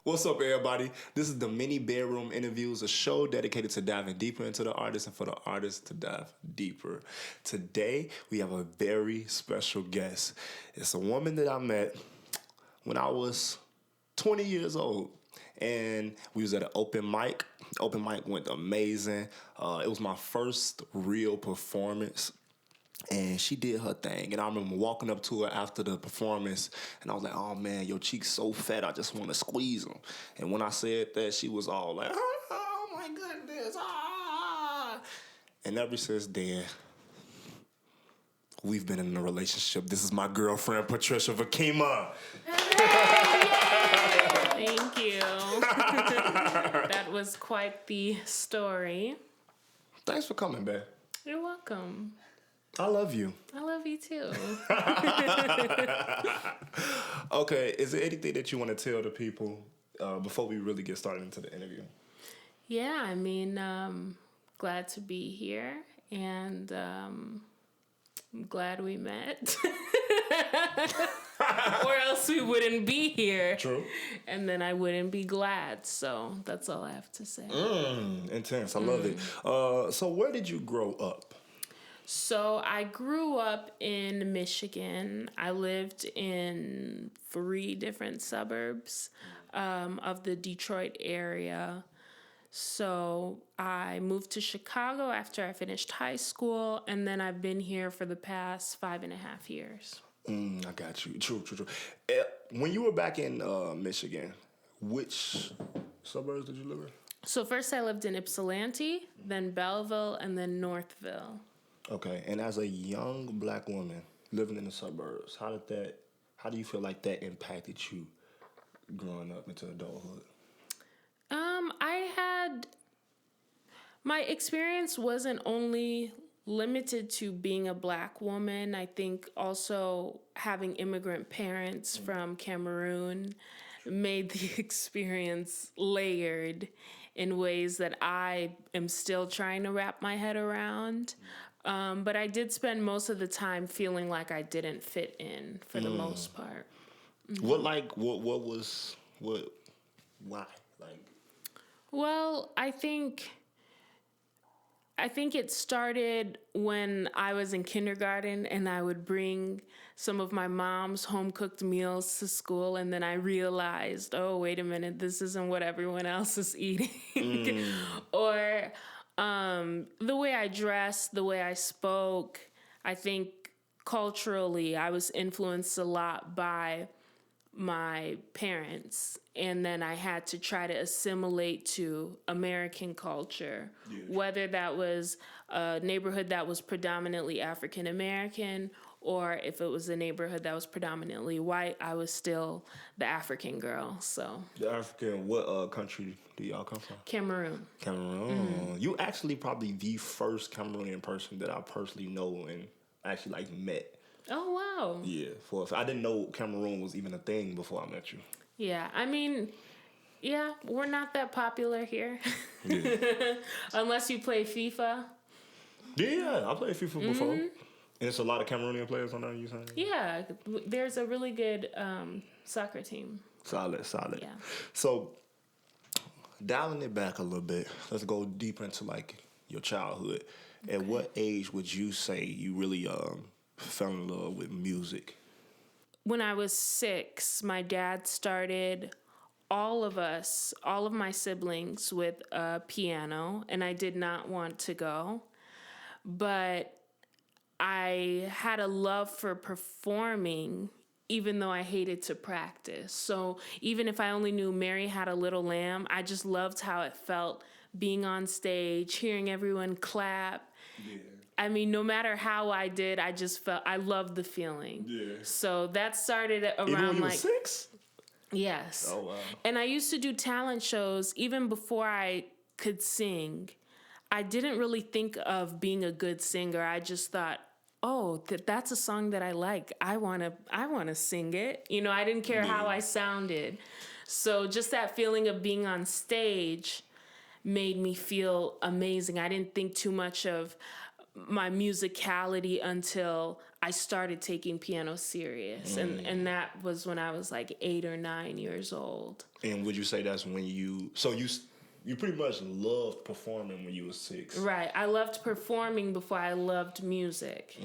What's up, everybody? This is the Minibedroom Interviews, a show dedicated to diving deeper into the artist and for the artist to dive deeper. Today, we have a very special guest. It's a woman that I met when I was 20 years old. And we was at an open mic. Open mic went amazing. It was my first real performance. And she did her thing. And I remember walking up to her after the performance, and I was like, oh, man, your cheek's so fat, I just want to squeeze them. And when I said that, she was all like, oh, my goodness, ah. And ever since then, we've been in a relationship. This is my girlfriend, Trisha Vekima. Thank you. That was quite the story. Thanks for coming, babe. You're welcome. I love you. I love you too. Okay, is there anything that you want to tell the people before we really get started into the interview? Yeah, I mean, glad to be here, and I'm glad we met. Or else we wouldn't be here. True. And then I wouldn't be glad. So that's all I have to say. Intense. I love it. So where did you grow up? So I grew up in Michigan. I lived in 3 different suburbs of the Detroit area. So I moved to Chicago after I finished high school, and then I've been here for the past 5.5 years. I got you. True. When you were back in Michigan, which suburbs did you live in? So first I lived in Ypsilanti, then Belleville, and then Northville. Okay, and as a young black woman living in the suburbs, how do you feel like that impacted you growing up into adulthood? My experience wasn't only limited to being a black woman. I think also having immigrant parents from Cameroon made the experience layered in ways that I am still trying to wrap my head around. But I did spend most of the time feeling like I didn't fit in for the most part. Mm-hmm. Why? Well, I think it started when I was in kindergarten and I would bring some of my mom's home-cooked meals to school, and then I realized, oh, wait a minute, this isn't what everyone else is eating. Or the way I dressed, the way I spoke. I think culturally I was influenced a lot by my parents, and then I had to try to assimilate to American culture, whether that was a neighborhood that was predominantly African American or if it was a neighborhood that was predominantly white. I was still the African girl. So the African, what country do y'all come from? Cameroon. You actually probably the first Cameroonian person that I personally know and actually met. Oh, wow. Yeah, I didn't know Cameroon was even a thing before I met you. Yeah, I mean, we're not that popular here. Yeah. Unless you play FIFA. Yeah, I played FIFA before. And it's a lot of Cameroonian players on there, you saying? Yeah, there's a really good soccer team. Solid. Yeah. So, dialing it back a little bit, let's go deeper into, your childhood. Okay. At what age would you say you really fell in love with music? When I was 6, my dad started all of my siblings with a piano, and I did not want to go. But I had a love for performing, even though I hated to practice. So even if I only knew Mary Had a Little Lamb, I just loved how it felt being on stage, hearing everyone clap. Yeah. I mean, no matter how I did, I just felt, I loved the feeling. Yeah. So that started around even when you were 6? Yes. Oh, wow. And I used to do talent shows even before I could sing. I didn't really think of being a good singer. I just thought, oh, that's a song that I like. I want to sing it. I didn't care how I sounded. So just that feeling of being on stage made me feel amazing. I didn't think too much of my musicality until I started taking piano serious. And that was when I was like 8 or 9 years old. And would you say that's when you pretty much loved performing when you were 6? Right. I loved performing before I loved music.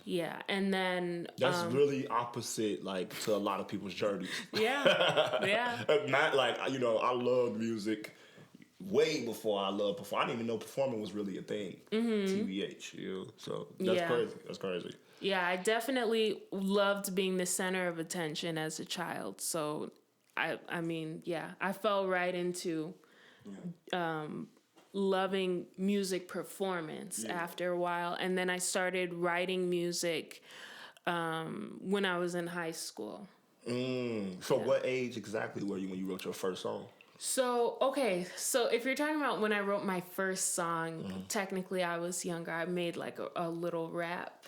Yeah. And then... That's really opposite, like, to a lot of people's journeys. Yeah. Not like, I loved music way before I loved performing. I didn't even know performing was really a thing. TBH, So that's crazy. Yeah, I definitely loved being the center of attention as a child. So, I mean, I fell right into loving music performance after a while. And then I started writing music when I was in high school. So what age exactly were you when you wrote your first song? So if you're talking about when I wrote my first song, technically I was younger. I made like a little rap.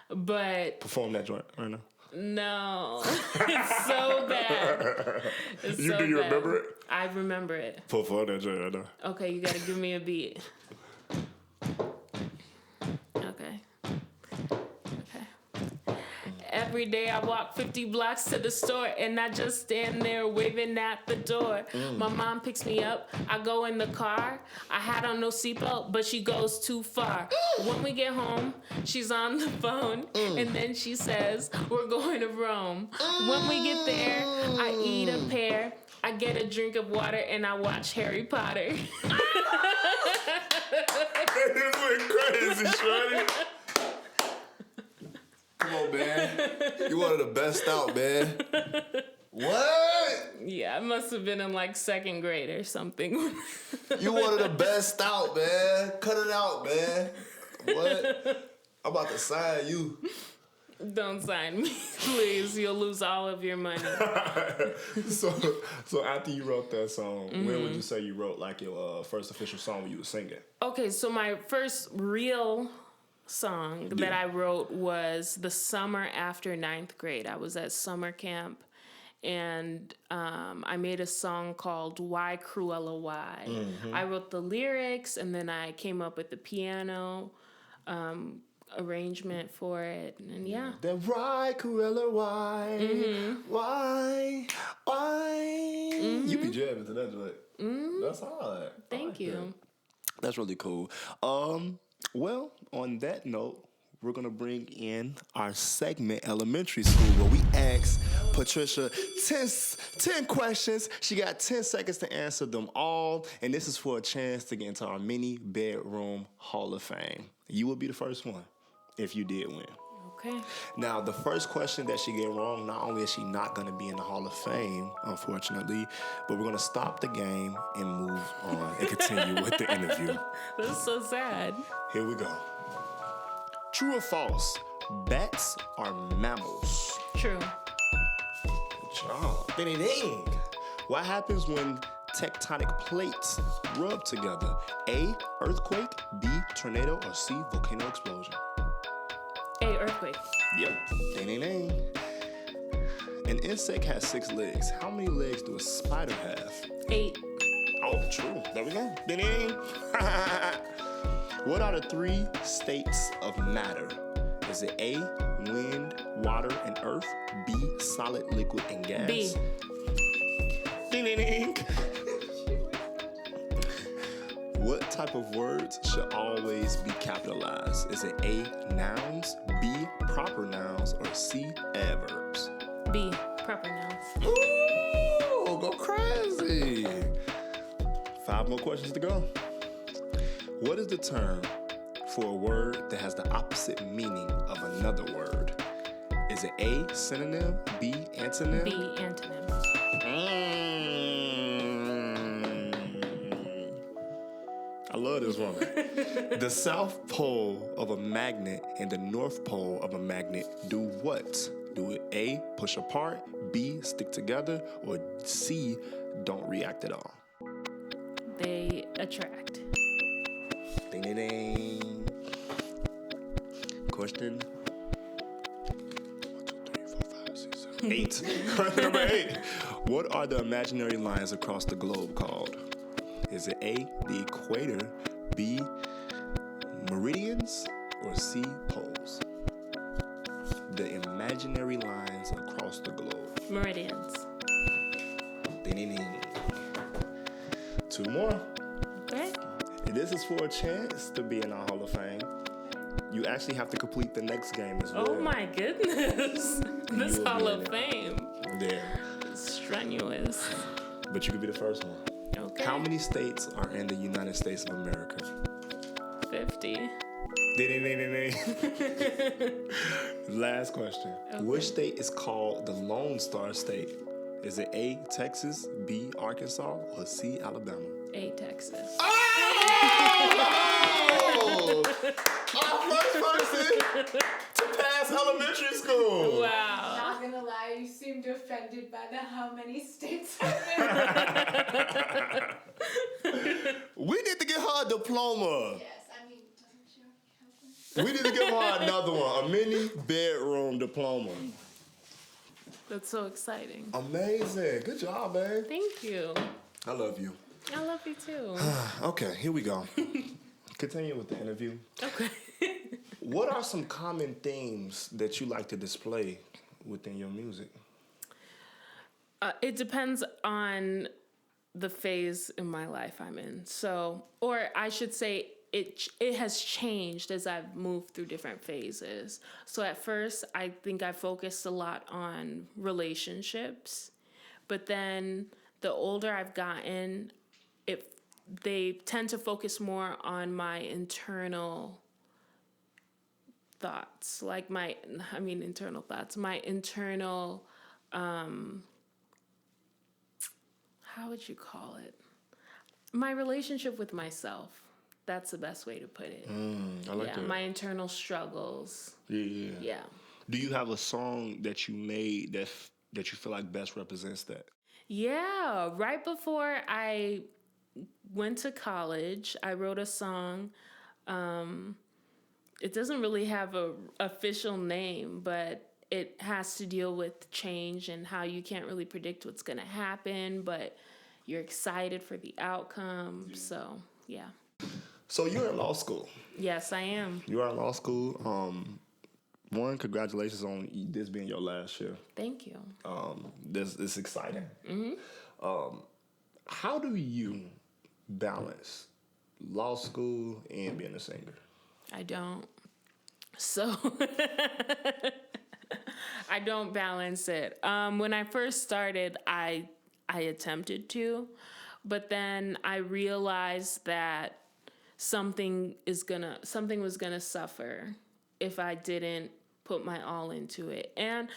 But Perform that joint right now. No, it's so bad. It's Do so you bad. remember it? I remember it. Perform that joint right now. Okay, you gotta give me a beat. Okay. Every day I walk 50 blocks to the store and I just stand there waving at the door. My mom picks me up. I go in the car. I had on no seatbelt, but she goes too far. When we get home, she's on the phone and then she says, we're going to Rome. When we get there, I eat a pear. I get a drink of water and I watch Harry Potter. This went crazy, shorty. Come on, man. You one of the best out, man. What? Yeah, I must have been in like second grade or something. You one of the best out, man. Cut it out, man. What? I'm about to sign you. Don't sign me, please. You'll lose all of your money. So after you wrote that song, when would you say you wrote like your first official song when you were singing? Okay, so my first real song that I wrote was the summer after 9th grade. I was at summer camp, and I made a song called Why Cruella Why. I wrote the lyrics, and then I came up with the piano arrangement for it, and Then why, Cruella, why? Why? You be jamming to that joint. That's hard. Thank you. That's really cool. Well, on that note, we're going to bring in our segment, Elementary School, where we ask Patricia 10 questions. She got 10 seconds to answer them all, and this is for a chance to get into our Mini Bedroom Hall of Fame. You will be the first one if you did win. Okay. Now, the first question that she get wrong, not only is she not going to be in the Hall of Fame, unfortunately, but we're going to stop the game and move on and continue with the interview. That's so sad. Here we go. True or false? Bats are mammals. True. Good job. Ding. What happens when tectonic plates rub together? A, earthquake, B, tornado, or C, volcano explosion? A, earthquake. Yep. Ding. An insect has 6 legs. How many legs do a spider have? 8. Oh, true. There we go. Ding. What are the 3 states of matter? Is it A, wind, water, and earth? B, solid, liquid, and gas? B. Ding. What type of words should always be capitalized? Is it A, nouns, B, proper nouns, or C, adverbs? B, proper nouns. Ooh, go crazy. 5 more questions to go. What is the term for a word that has the opposite meaning of another word? Is it A, synonym, B, antonym? B, antonym. I love this woman. The South Pole of a magnet and the North Pole of a magnet do what? Do it A, push apart, B, stick together, or C, don't react at all? They attract. Ding. Question 8. Number 8. What are the imaginary lines across the globe called? Is it A, the equator, B, meridians, or C, poles? the imaginary lines across the globe? Meridians. Ding. 2 more. Okay. This is for a chance to be in our Hall of Fame. You actually have to complete the next game as well. Oh my goodness. This will Hall be in of it. Fame. Yeah. Strenuous. But you could be the first one. Okay. How many states are in the United States of America? 50. Ding. Last question. Okay. Which state is called the Lone Star State? Is it A, Texas, B, Arkansas, or C, Alabama? A, Texas. Oh! Our first person to pass elementary school. Wow. Not gonna lie, you seemed offended by the how many states are there. We need to get her a diploma. Yes, I mean, doesn't she already have one? We need to give her another one, a mini bedroom diploma. That's so exciting. Amazing. Good job, man. Thank you. I love you. I love you too. Okay, here we go. Continue with the interview. Okay. What are some common themes that you like to display within your music? It depends on the phase in my life I'm in. So, or I should say, it has changed as I've moved through different phases. So at first, I think I focused a lot on relationships, but then the older I've gotten, they tend to focus more on my internal thoughts, like my internal, how would you call it? My relationship with myself. That's the best way to put it. I like that. My internal struggles. Yeah. Yeah. Do you have a song that you made that you feel like best represents that? Yeah. Right before I went to college, I wrote a song. It doesn't really have a official name, but it has to deal with change and how you can't really predict what's going to happen, but you're excited for the outcome. Yeah. So, yeah. So you're in law school. Yes, I am. You are in law school. One, congratulations on this being your last year. Thank you. This is exciting. Mm-hmm. How do you balance law school and being a singer? I don't. So I don't balance it. When I first started, I attempted to, but then I realized that something was gonna suffer if I didn't put my all into it. And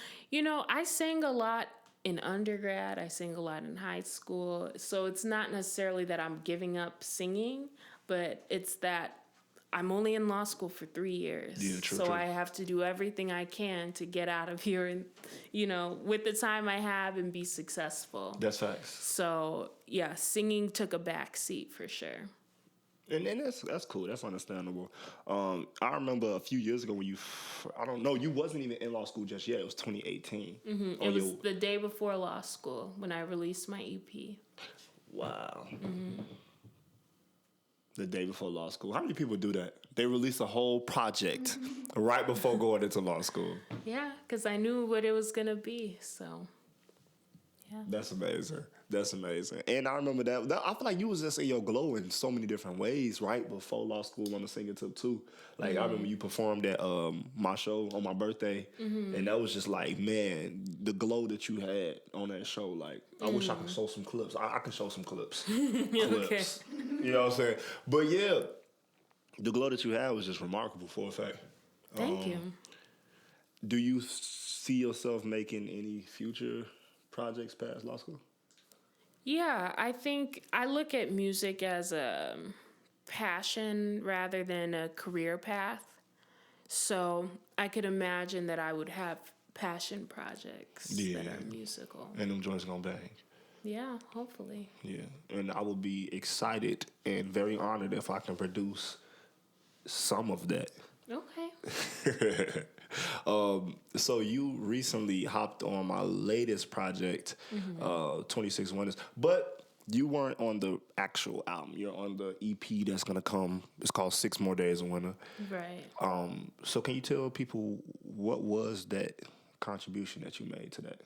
I sang a lot in undergrad, I sang a lot in high school, so it's not necessarily that I'm giving up singing, but it's that I'm only in law school for 3 years. Yeah, true. I have to do everything I can to get out of here and, with the time I have and be successful. That's facts. So, yeah, singing took a back seat for sure. And that's cool. That's understandable. I remember a few years ago when you wasn't even in law school just yet. It was 2018. Mm-hmm. It was the day before law school when I released my EP. Wow. Mm-hmm. The day before law school. How many people do that? They release a whole project right before going into law school. Yeah, because I knew what it was going to be. So, yeah. That's amazing. That's amazing. And I remember that. I feel like you was just in your glow in so many different ways right before law school on the singing tip too. Like, I remember you performed at my show on my birthday. Mm-hmm. And that was just like, man, the glow that you had on that show. Like, I wish I could show some clips. I could show some clips. Okay. You know what I'm saying? But yeah, the glow that you had was just remarkable for a fact. Thank you. Do you see yourself making any future projects past law school? Yeah, I think I look at music as a passion rather than a career path. So I could imagine that I would have passion projects that are musical. And them joints gonna bang. Yeah, hopefully. Yeah, and I will be excited and very honored if I can produce some of that. Okay. So you recently hopped on my latest project, 26 Wonders. But you weren't on the actual album. You're on the EP that's gonna come. It's called 6 More Days of Winter. Right. So can you tell people what was that contribution that you made to that?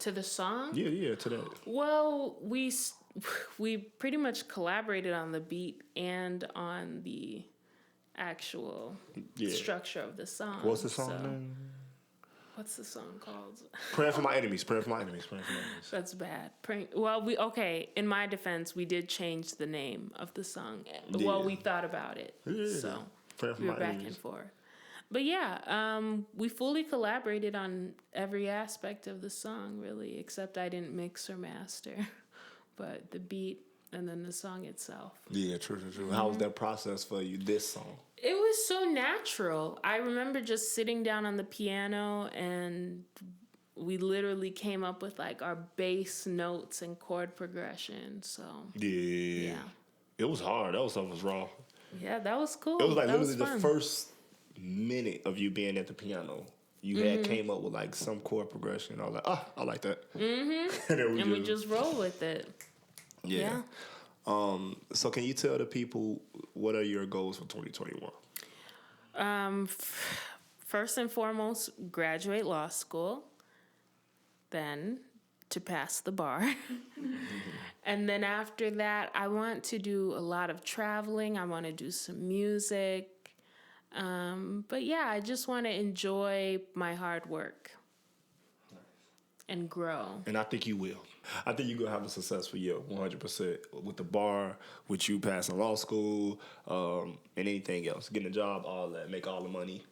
To the song? Yeah, to that. Well, we pretty much collaborated on the beat and on the actual structure of the song. What's the song name? What's the song called? Praying for My Enemies. Praying for My Enemies. That's bad. In my defense, we did change the name of the song. Yeah. Well, we thought about it. Yeah. So Praying for we were My back Enemies. and forth. But yeah, we fully collaborated on every aspect of the song, really, except I didn't mix or master. But the beat and then the song itself. Yeah, true. How was that process for you, this song? It was so natural. I remember just sitting down on the piano and we literally came up with like our bass notes and chord progression. So Yeah. It was hard. That was something was raw. Yeah, that was cool. It was like that literally was the first minute of you being at the piano. You had came up with like some chord progression. I was like, I like that. Mm-hmm. and we just roll with it. Yeah. So can you tell the people what are your goals for 2021? First and foremost, graduate law school. Then to pass the bar. And then after that, I want to do a lot of traveling. I want to do some music. But yeah, I just want to enjoy my hard work and grow. And I think you will. I think you're going to have a successful year, 100%, with the bar, with you passing law school, and anything else. Getting a job, all that, make all the money,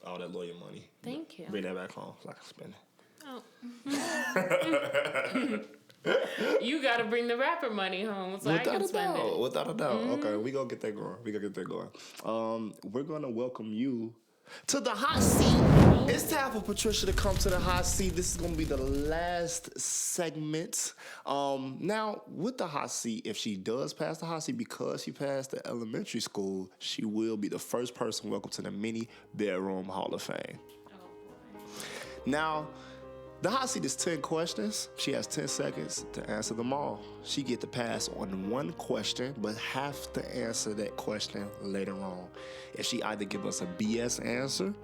all that lawyer money. Thank you. Bring that back home so I can spend it. Oh. You got to bring the rapper money home so I can spend it. Without a doubt. Okay, we going to get that going. We're going to welcome you to the hot seat. It's time for Patricia to come to the hot seat. This is going to be the last segment. Now, with the hot seat, if she does pass the hot seat because she passed the elementary school, she will be the first person welcome to the Minibedroom Hall of Fame. Oh, boy. Now, the hot seat is 10 questions. She has 10 seconds to answer them all. She get to pass on one question, but have to answer that question later on. If she either give us a BS answer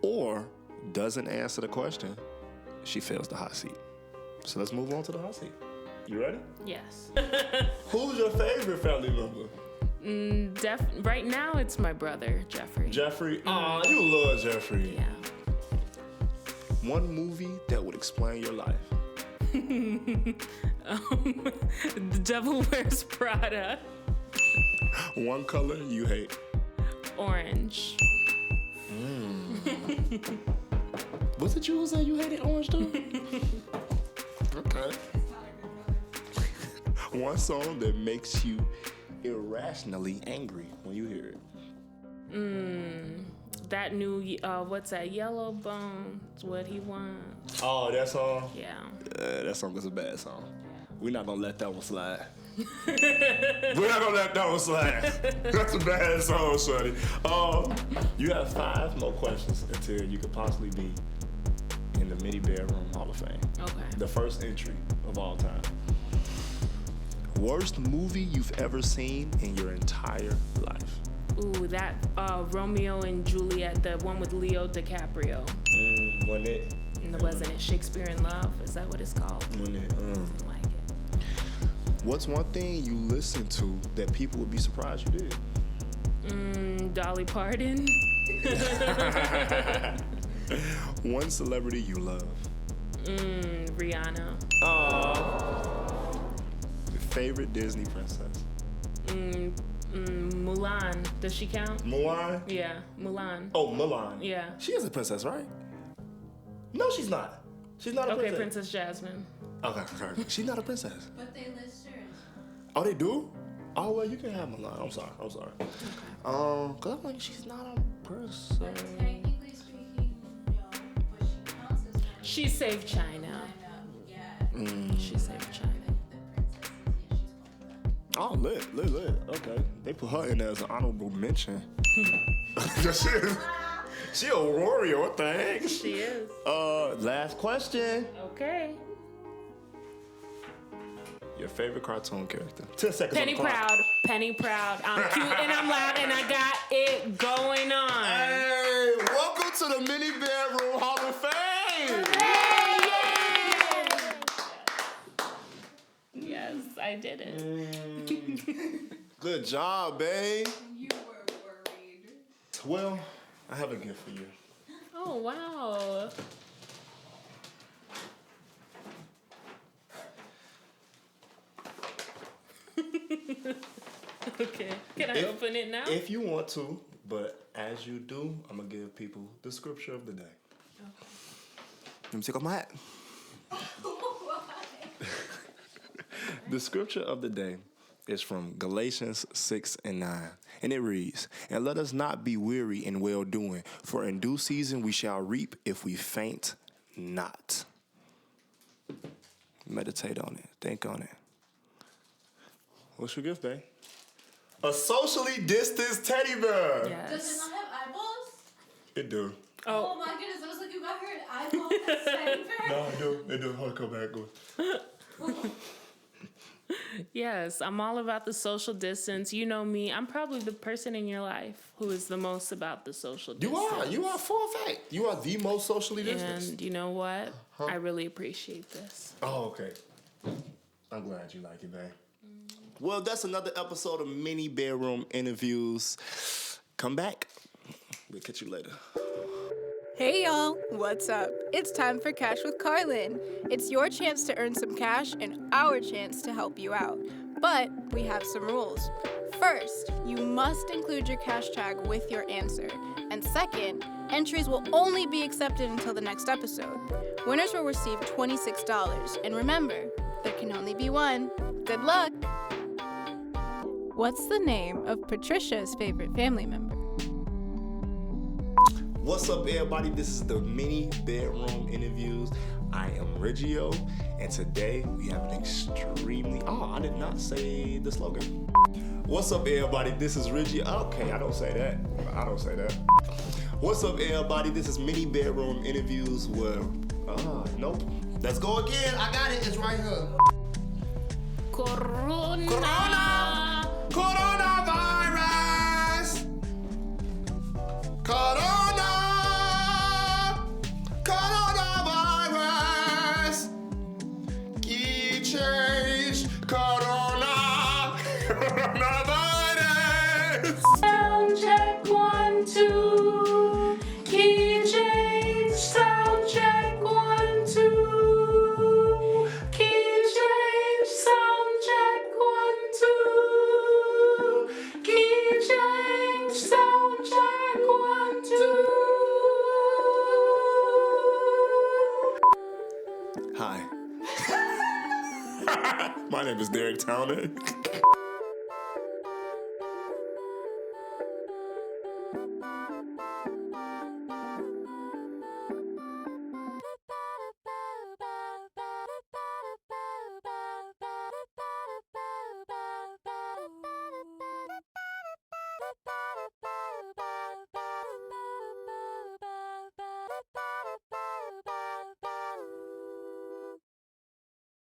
or doesn't answer the question, she fails the hot seat. So let's move on to the hot seat. You ready? Yes. Who's your favorite family member? Right now, it's my brother, Jeffrey. Jeffrey? Aw, you love Jeffrey. Yeah. One movie that would explain your life. The Devil Wears Prada. One color you hate. Orange. Was it you who said you hated orange too? Okay. One song that makes you irrationally angry when you hear it. That new, what's that? Yellow Bones, What He Wants. Oh, that song? Yeah. That song is a bad song. We're not gonna let that one slide. We're not gonna let that one slide. That's a bad song, shorty. You have 5 more questions until you could possibly be in the Minibedroom Hall of Fame. Okay. The first entry of all time. Worst movie you've ever seen in your entire life? Ooh, that Romeo and Juliet, the one with Leo DiCaprio. Wasn't it? Wasn't it Shakespeare in Love? Is that what it's called? Wasn't it? Something like it. What's one thing you listen to that people would be surprised you did? Dolly Parton. One celebrity you love? Rihanna. Favorite Disney princess? Mulan. Does she count? Mulan? Yeah, Mulan. Oh, Mulan. Yeah. She is a princess, right? No, she's not. She's not a Okay, princess. Princess Jasmine. Okay. She's not a princess. But they list her as Oh, they do? Oh, well, you can have Mulan. I'm sorry. Cause I'm like, she's not a princess. But technically speaking, no, but she counts as one. She saved China. She saved China. Oh, lit. Okay. They put her in there as an honorable mention. She a warrior, what the heck? She is. Last question. Okay. your favorite cartoon character. 10 seconds Penny on the clock. Proud. Penny Proud. I'm cute and I'm loud and I got it going on. Hey, welcome to the Mini Bedroom Hall of Fame. Yes, I did it. Good job, babe. You were worried. Well, I have a gift for you. Oh, wow. Okay. Can I open it now? If you want to, but as you do, I'm going to give people the scripture of the day. Okay. Let me take off my hat. The scripture of the day is from Galatians 6:9, and it reads, "And let us not be weary in well-doing, for in due season we shall reap if we faint not." Meditate on it. Think on it. What's your gift, babe? A socially distanced teddy bear. Yes. Does it not have eyeballs? It do. Oh my goodness, I was like, you got her an eyeball that's teddy bear? No, it do. It do. Hold on, come back. Go. Yes, I'm all about the social distance. You know me. I'm probably the person in your life who is the most about the social distance. You are, for a fact. You are the most socially distanced. And you know what? I really appreciate this. Oh, okay. I'm glad you like it, babe. Well, that's another episode of Mini Bedroom Interviews. Come back. We'll catch you later. Hey y'all, what's up? It's time for Cash with Carlin. It's your chance to earn some cash and our chance to help you out. But we have some rules. First, you must include your cash tag with your answer. And second, entries will only be accepted until the next episode. Winners will receive $26. And remember, there can only be one. Good luck! What's the name of Patricia's favorite family member? What's up, everybody? This is the Mini Bedroom Interviews. I am Reggio, and today we have an extremely... Oh, I did not say the slogan. What's up, everybody? This is Reggio. Okay, I don't say that. What's up, everybody? This is Mini Bedroom Interviews where... Nope. Let's go again. I got it. It's right here. Coronavirus! Coronavirus! Key change! Coronavirus! Sound check 1, 2. Key change. Sound check 1, 2. Key change. Sound check 1, 2. Key change. Sound check 1, 2. Hi. My name is Derek Towner.